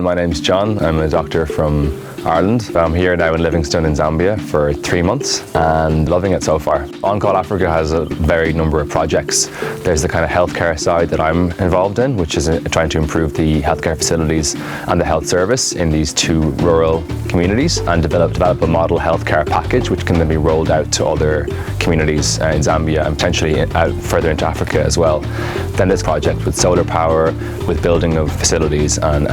My name's John. I'm a doctor from Ireland. I'm here now in Livingstone in Zambia for 3 months and loving it so far. On Call Africa has a varied number of projects. There's the kind of healthcare side that I'm involved in, which is trying to improve the healthcare facilities and the health service in these 2 rural communities and develop a model healthcare package which can then be rolled out to other communities in Zambia and potentially out further into Africa as well. Then this project with solar power, with building of facilities and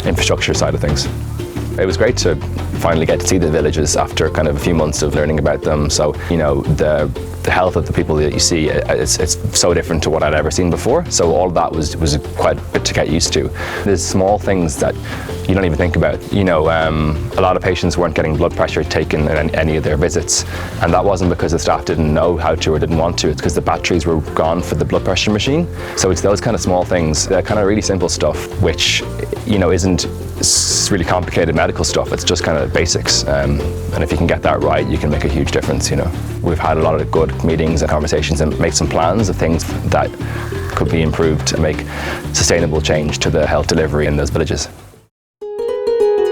infrastructure side of things. It was great to finally get to see the villages after kind of a few months of learning about them. So, you know, the health of the people that you see, it's so different to what I'd ever seen before. So all of that was quite a bit to get used to. There's small things that you don't even think about. You know, a lot of patients weren't getting blood pressure taken in any of their visits. And that wasn't because the staff didn't know how to or didn't want to. It's because the batteries were gone for the blood pressure machine. So it's those kind of small things, that kind of really simple stuff, which, you know, isn't really complicated medical stuff. It's just kind of basics. And if you can get that right, you can make a huge difference, you know. We've had a lot of good meetings and conversations and make some plans of things that could be improved to make sustainable change to the health delivery in those villages.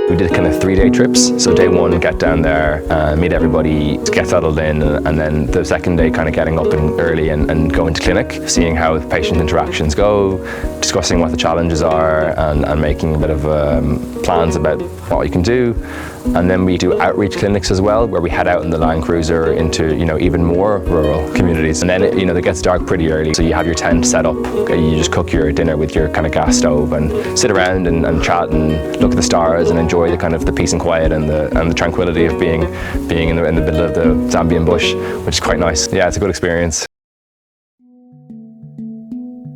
We did kind of 3-day trips. So day 1, get down there, meet everybody, get settled in, and then the second day kind of getting up early and going to clinic, seeing how the patient interactions go, discussing what the challenges are and making a bit of plans about what you can do. And then we do outreach clinics as well, where we head out in the Land Cruiser into, you know, even more rural communities. And then it gets dark pretty early, so you have your tent set up. You just cook your dinner with your kind of gas stove and sit around and chat and look at the stars and enjoy the kind of the peace and quiet and the tranquility of being in the middle of the Zambian bush, which is quite nice. Yeah, it's a good experience.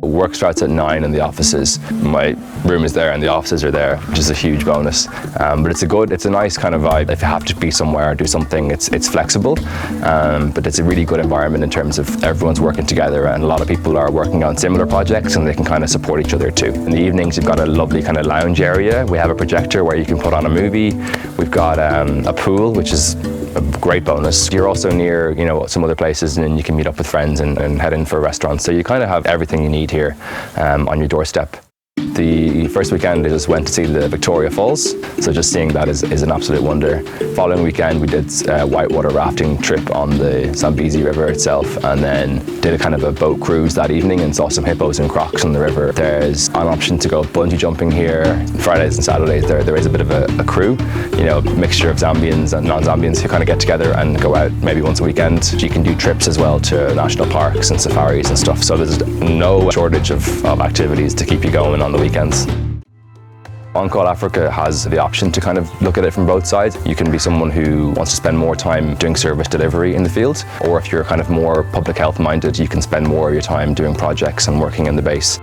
Work starts at 9 in the offices. My room is there and the offices are there, which is a huge bonus. But it's a nice kind of vibe. If you have to be somewhere or do something, it's flexible. But it's a really good environment in terms of everyone's working together, and a lot of people are working on similar projects and they can kind of support each other too. In the evenings, you've got a lovely kind of lounge area. We have a projector where you can put on a movie. We've got a pool, which is a great bonus. You're also near, you know, some other places, and then you can meet up with friends and head in for restaurants. So you kind of have everything you need here on your doorstep. The first weekend I just went to see the Victoria Falls, so just seeing that is an absolute wonder. Following weekend we did a whitewater rafting trip on the Zambezi River itself, and then did a kind of a boat cruise that evening and saw some hippos and crocs on the river. There's an option to go bungee jumping here. Fridays and Saturdays there is a bit of a crew, you know, mixture of Zambians and non-Zambians who kind of get together and go out maybe once a weekend. You can do trips as well to national parks and safaris and stuff, so there's no shortage of activities to keep you going on the weekends. On Call Africa has the option to kind of look at it from both sides. You can be someone who wants to spend more time doing service delivery in the field, or if you're kind of more public health minded, you can spend more of your time doing projects and working in the base.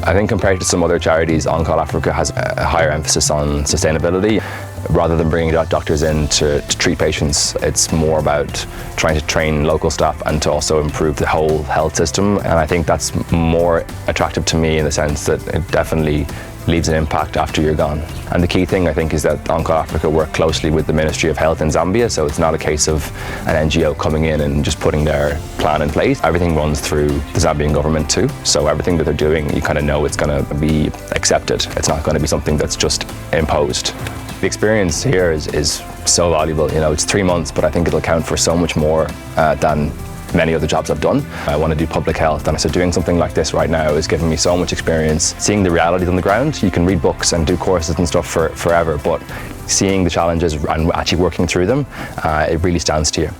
I think compared to some other charities, On Call Africa has a higher emphasis on sustainability. Rather than bringing doctors in to treat patients, it's more about trying to train local staff and to also improve the whole health system. And I think that's more attractive to me in the sense that it definitely leaves an impact after you're gone. And the key thing, I think, is that On Call Africa work closely with the Ministry of Health in Zambia, so it's not a case of an NGO coming in and just putting their plan in place. Everything runs through the Zambian government too, so everything that they're doing, you kind of know it's going to be accepted. It's not going to be something that's just imposed. The experience here is so valuable. You know, it's 3 months, but I think it'll count for so much more than many other jobs I've done. I want to do public health, and so doing something like this right now is giving me so much experience. Seeing the realities on the ground, you can read books and do courses and stuff forever, but seeing the challenges and actually working through them, it really stands to you.